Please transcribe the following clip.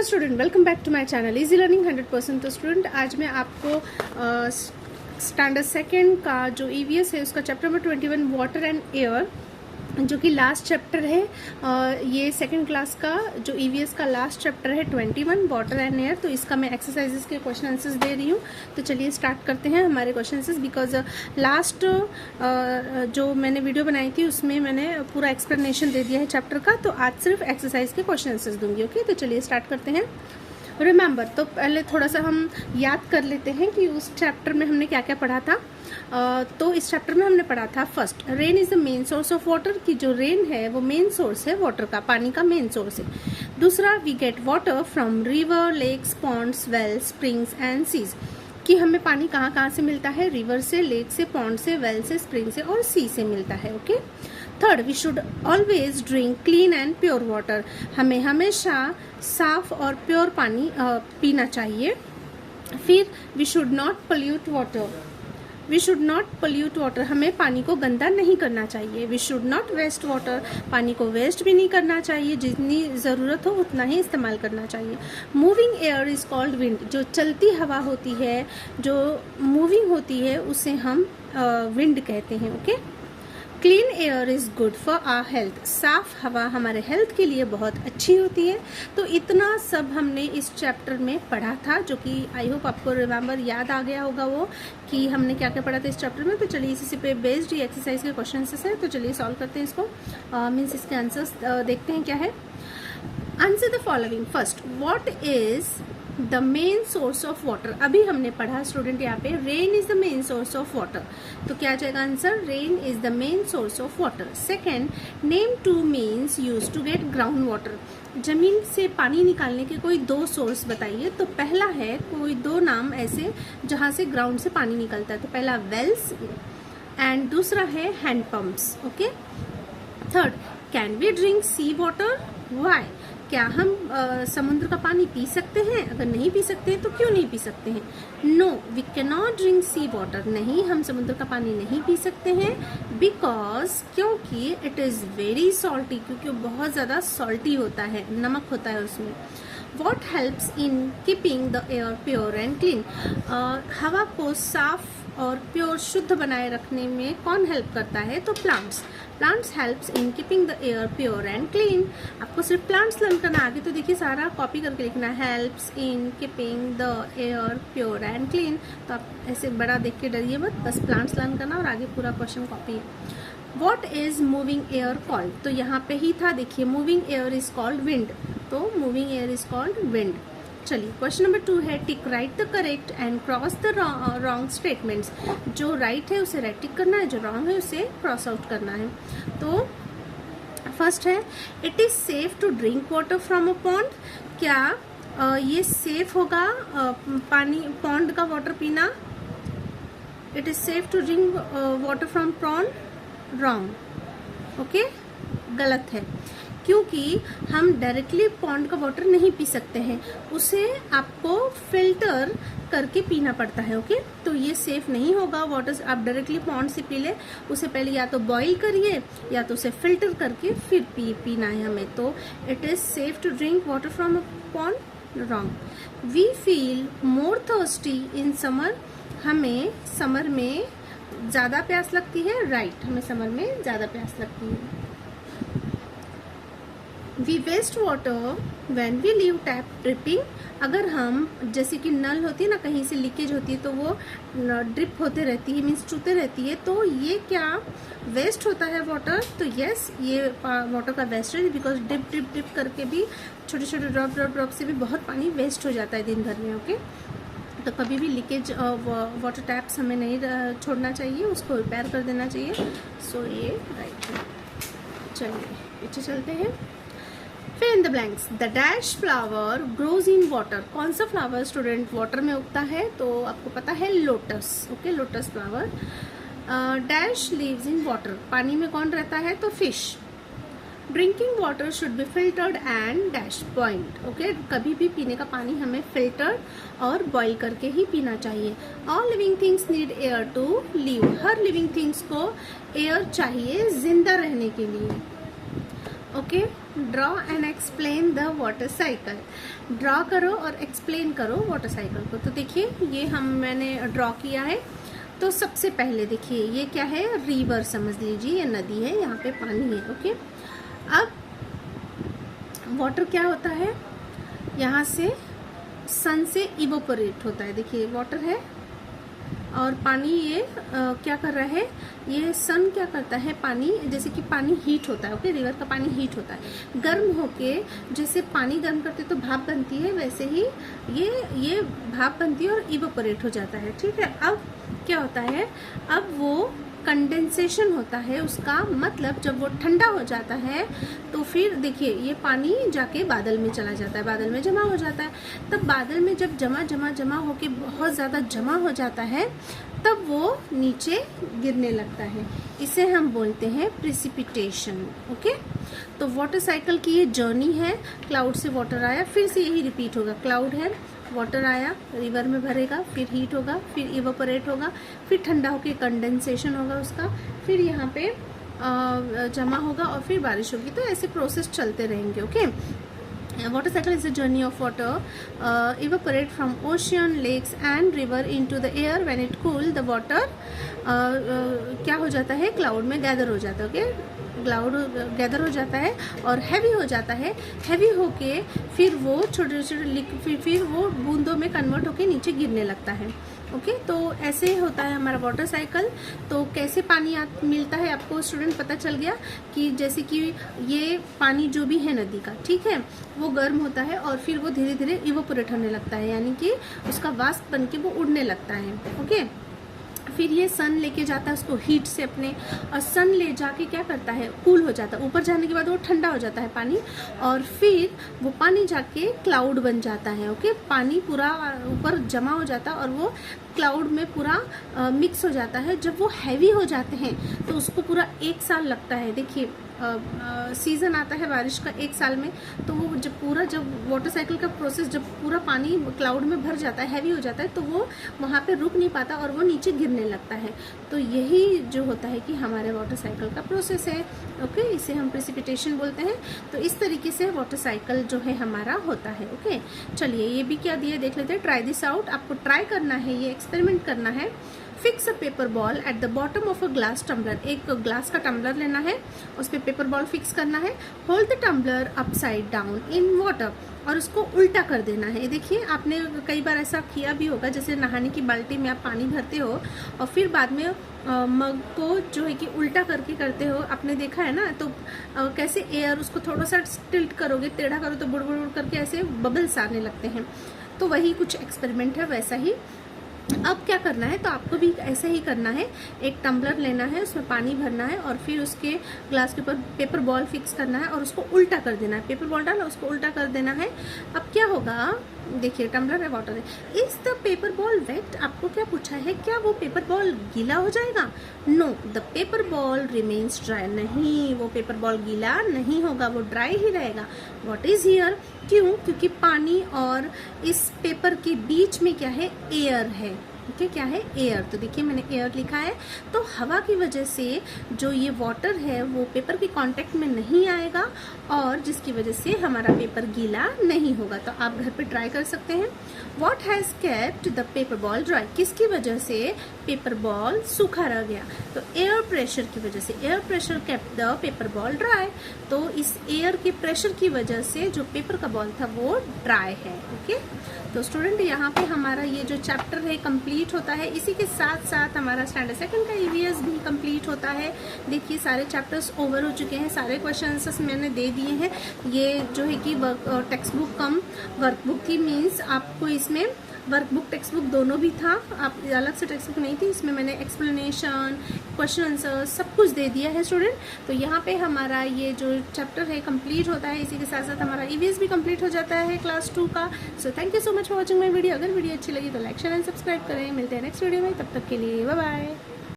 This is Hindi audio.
Student, welcome back to my channel easy learning 100%। तो स्टूडेंट, आज मैं आपको स्टैंडर्ड सेकेंड का जो ईवीएस है उसका chapter number 21 water and air, जो कि लास्ट चैप्टर है। ये सेकंड क्लास का जो ईवीएस का लास्ट चैप्टर है 21 वाटर एंड एयर। तो इसका मैं एक्सरसाइजेस के क्वेश्चन आंसर्स दे रही हूँ। तो चलिए स्टार्ट करते हैं हमारे क्वेश्चन आंसर्स। बिकॉज लास्ट जो मैंने वीडियो बनाई थी उसमें मैंने पूरा एक्सप्लेनेशन दे दिया है चैप्टर का, तो आज सिर्फ एक्सरसाइज के क्वेश्चन आंसर्स दूंगी। ओके, तो चलिए स्टार्ट करते हैं। रिमेंबर, तो पहले थोड़ा सा हम याद कर लेते हैं कि उस चैप्टर में हमने क्या क्या पढ़ा था। तो इस चैप्टर में हमने पढ़ा था first, rain is the main source of water, कि जो रेन है वो मेन सोर्स है वाटर का, पानी का मेन सोर्स है। दूसरा, we get water from river, lakes, ponds, wells, springs and seas, कि हमें पानी कहाँ कहाँ से मिलता है, रिवर से, लेक से, पॉन्ड से, वेल से, स्प्रिंग से और सी से मिलता है। Okay. Third, we should always drink clean and pure water, हमें हमेशा साफ और प्योर पानी पीना चाहिए। फिर, we should not pollute water, we should not pollute water, हमें पानी को गंदा नहीं करना चाहिए। We should not waste water, पानी को वेस्ट भी नहीं करना चाहिए, जितनी ज़रूरत हो उतना ही इस्तेमाल करना चाहिए। Moving air is called wind, जो चलती हवा होती है, जो मूविंग होती है, उसे हम विंड कहते हैं। Okay. Clean air is good for our health, साफ हवा हमारे हेल्थ के लिए बहुत अच्छी होती है। तो इतना सब हमने इस चैप्टर में पढ़ा था, जो कि आई होप आपको रिमेंबर याद आ गया होगा वो कि हमने क्या क्या पढ़ा था इस चैप्टर में। तो चलिए इसी पे बेस्ड ये एक्सरसाइज के क्वेश्चन आंसर्स है। तो चलिए सॉल्व करते हैं इसको, मीन्स इसके आंसर्स देखते हैं क्या है। Answer the following. First, what is the main source of water, अभी हमने पढ़ा स्टूडेंट यहाँ पे rain is the main source of water, तो क्या आ जाएगा answer, rain is the main source of water. Second, name two means use to get ground water, जमीन से पानी निकालने के कोई दो सोर्स बताइए। तो पहला है कोई दो नाम ऐसे जहाँ से ग्राउंड से पानी निकलता है, तो पहला वेल्स एंड दूसरा है hand pumps. Okay. Third, can we drink sea water, why, क्या हम समुद्र का पानी पी सकते हैं, अगर नहीं पी सकते हैं तो क्यों नहीं पी सकते हैं। No, we can not drink sea water, नहीं हम समुद्र का पानी नहीं पी सकते हैं। बिकॉज, क्योंकि इट इज़ वेरी सॉल्टी, क्योंकि बहुत ज़्यादा सॉल्टी होता है, नमक होता है उसमें। What helps in keeping the air pure and clean, हवा को साफ और प्योर शुद्ध बनाए रखने में कौन हेल्प करता है, तो plants. Plants helps in keeping the air pure and clean. आपको सिर्फ प्लांट्स लर्न करना, आगे तो देखिए सारा कॉपी करके लिखना, helps in keeping the air pure and clean. तो आप ऐसे बड़ा देख के डरिए मत, बस प्लांट्स लर्न करना और आगे पूरा क्वेश्चन कॉपी है। What is moving air called, तो यहाँ पे ही था, देखिए moving air is called wind, तो moving air is called wind. चलिए क्वेश्चन नंबर 2 है, tick right the correct and cross the wrong statements, जो राइट है उसे राइट टिक करना है, जो रॉन्ग है उसे क्रॉस आउट करना है। तो फर्स्ट है, it is safe to drink water from a pond, क्या ये सेफ होगा पानी पॉन्ड का वाटर पीना। It is safe to drink water from pond, wrong. Okay, गलत है, क्योंकि हम डायरेक्टली पॉन्ड का वाटर नहीं पी सकते हैं, उसे आपको फिल्टर करके पीना पड़ता है। ओके, तो ये सेफ नहीं होगा वाटर, आप डायरेक्टली पॉन्ड से पी ले, उसे पहले या तो बॉईल करिए या तो उसे फिल्टर करके फिर पीना है हमें। तो it is safe to drink water from a pond, wrong. We feel more thirsty in summer, हमें समर में ज़्यादा प्यास लगती है, राइट, हमें समर में ज़्यादा प्यास लगती है। We waste water when we leave tap dripping, अगर हम, जैसे कि नल होती है ना, कहीं से लीकेज होती है तो वो ड्रिप होते रहती है, मीन्स चूते रहती है, तो ये क्या वेस्ट होता है वाटर। तो यस, ये वाटर का wastage, because dip dip dip करके भी छोटे छोटे ड्रॉप ड्रॉप ड्रॉप से भी बहुत पानी वेस्ट हो जाता है दिन भर में। ओके, तो कभी भी लीकेज वाटर टैप्स हमें नहीं छोड़ना चाहिए, उसको रिपेयर कर देना चाहिए। सो ये राइट है। चलिए पीछे चलते हैं। फिर in the blanks, the dash flower grows in water, कौन सा फ्लावर स्टूडेंट वाटर में उगता है, तो आपको पता है lotus. Okay, lotus flower. Dash lives in water, पानी में कौन रहता है, तो fish. Drinking water should be filtered and dash point. Okay, कभी भी पीने का पानी हमें फिल्टर और बॉईल करके ही पीना चाहिए। All living things need air to live, हर लिविंग थिंग्स को एयर चाहिए जिंदा रहने के लिए। Okay, draw and explain the water cycle. Draw करो और एक्सप्लेन करो वाटर साइकिल को। तो देखिए ये मैंने ड्रॉ किया है। तो सबसे पहले देखिए ये क्या है, रिवर समझ लीजिए, ये नदी है, यहाँ पे पानी है। ओके, अब वाटर क्या होता है, यहाँ से सन से इवोपोरेट होता है। देखिए वाटर है और पानी ये क्या कर रहा है, ये सन क्या करता है, पानी जैसे कि पानी हीट होता है। ओके, रिवर का पानी हीट होता है, गर्म होके जैसे पानी गर्म करते तो भाप बनती है, वैसे ही ये भाप बनती है और इवोपोरेट हो जाता है। ठीक है, अब क्या होता है, अब वो कंडेंसेशन होता है उसका, मतलब जब वो ठंडा हो जाता है तो फिर देखिए ये पानी जाके बादल में चला जाता है, बादल में जमा हो जाता है। तब बादल में जब जमा होके बहुत ज़्यादा जमा हो जाता है तब वो नीचे गिरने लगता है, इसे हम बोलते हैं प्रेसिपिटेशन। ओके, तो वाटर साइकिल की ये जर्नी है, क्लाउड से वाटर आया, फिर से यही रिपीट होगा, क्लाउड है, वाटर आया, रिवर में भरेगा, फिर हीट होगा, फिर इवेपोरेट होगा, फिर ठंडा होकर कंडेंसेशन होगा उसका, फिर यहाँ पे जमा होगा और फिर बारिश होगी। तो ऐसे प्रोसेस चलते रहेंगे। Okay, water cycle is a journey of water evaporate from ocean, lakes and river into the air. When it cool, the water क्या हो जाता है, क्लाउड में गैदर हो जाता है। ओके, क्लाउड गैदर हो जाता है और हैवी हो जाता है, हैवी होके फिर वो छोटे छोटे फिर वो बूंदों में कन्वर्ट होके नीचे गिरने लगता है। ओके, तो ऐसे होता है हमारा वाटर साइकिल। तो कैसे पानी मिलता है आपको स्टूडेंट पता चल गया कि जैसे कि ये पानी जो भी है नदी का, ठीक है, वो गर्म होता है और फिर वो धीरे धीरे इवोपोरेट होने लगता है, यानी कि उसका वाष्प बन के वो उड़ने लगता है। ओके, फिर ये सन लेके जाता है उसको हीट से अपने, और सन ले जाके क्या करता है, कूल हो जाता है, ऊपर जाने के बाद वो ठंडा हो जाता है पानी, और फिर वो पानी जाके क्लाउड बन जाता है। ओके, पानी पूरा ऊपर जमा हो जाता है और वो क्लाउड में पूरा मिक्स हो जाता है। जब वो हैवी हो जाते हैं तो उसको पूरा 1 साल लगता है। देखिए सीज़न आता है बारिश का 1 साल में, तो वो जब वाटर साइकिल का प्रोसेस, जब पूरा पानी क्लाउड में भर जाता है, हैवी हो जाता है, तो वो वहाँ पे रुक नहीं पाता और वो नीचे गिरने लगता है। तो यही जो होता है कि हमारे वाटर साइकिल का प्रोसेस है। ओके, इसे हम प्रेसिपिटेशन बोलते हैं। तो इस तरीके से वाटर साइकिल जो है हमारा होता है। ओके, चलिए ये भी क्या दिया देख लेते हैं। ट्राई दिस आउट, आपको ट्राई करना है, ये एक्सपेरिमेंट करना है। Fix a paper ball at the bottom of a glass tumbler. एक ग्लास का टम्बलर लेना है, उस पर पेपर बॉल फिक्स करना है। Hold the tumbler upside down in water, और उसको उल्टा कर देना है। देखिए आपने कई बार ऐसा किया भी होगा, जैसे नहाने की बाल्टी में आप पानी भरते हो और फिर बाद में मग को जो है कि उल्टा करके करते हो, आपने देखा है ना। तो कैसे एयर उसको थोड़ा सा टिल्ट करोगे, टेढ़ा करो तो बुड़ बुड़ करके ऐसे बबल्स आने लगते हैं। तो वही कुछ एक्सपेरिमेंट है वैसा ही। अब क्या करना है, तो आपको भी ऐसे ही करना है। एक टम्बलर लेना है, उसमें पानी भरना है और फिर उसके ग्लास के ऊपर पेपर बॉल फिक्स करना है और उसको उल्टा कर देना है। पेपर बॉल डाला, उसको उल्टा कर देना है। अब क्या होगा, देखिए टम्बलर है, वाटर है। Is the paper ball wet? आपको क्या पूछा है, क्या वो पेपर बॉल गीला हो जाएगा? No, the paper ball remains dry. नहीं, वो पेपर बॉल गीला नहीं होगा, वो ड्राई ही रहेगा। What is here? क्यों? क्योंकि पानी और इस पेपर के बीच में क्या है, एयर है। ठीक, क्या है, एयर। तो देखिए मैंने एयर लिखा है। तो हवा की वजह से जो ये वाटर है वो पेपर के कांटेक्ट में नहीं आएगा और जिसकी वजह से हमारा पेपर गीला नहीं होगा। तो आप घर पे ट्राई कर सकते हैं। What has kept the paper ball dry? किसकी वजह से पेपर बॉल सूखा रह गया? तो एयर प्रेशर की वजह से। Air pressure kept the paper ball dry। तो इस एयर के प्रेशर की वजह से जो पेपर का बॉल था वो ड्राई है। ओके, तो स्टूडेंट यहाँ पे हमारा ये जो चैप्टर है कंप्लीट होता है। इसी के साथ साथ हमारा स्टैंडर्ड सेकंड का ईवीएस भी कंप्लीट होता है। देखिए सारे चैप्टर्स ओवर हो चुके हैं, सारे क्वेश्चन आंसर्स मैंने दे दिए हैं। ये जो है कि टेक्स्ट बुक कम वर्कबुक थी, मीन्स आपको इसमें वर्कबुक टेक्स्ट बुक दोनों भी था, आप अलग से टेक्स्ट बुक नहीं थी। इसमें मैंने एक्सप्लेनेशन, क्वेश्चन आंसर सब कुछ दे दिया है स्टूडेंट। तो यहाँ पे हमारा ये जो चैप्टर है कंप्लीट होता है। इसी के साथ साथ हमारा ईवीएस भी कंप्लीट हो जाता है क्लास 2 का। So thank you so much for watching my video. अगर वीडियो अच्छी लगी तो लाइक शेयर एंड सब्सक्राइब करें। मिलते हैं नेक्स्ट वीडियो में, तब तक के लिए बाय बाय।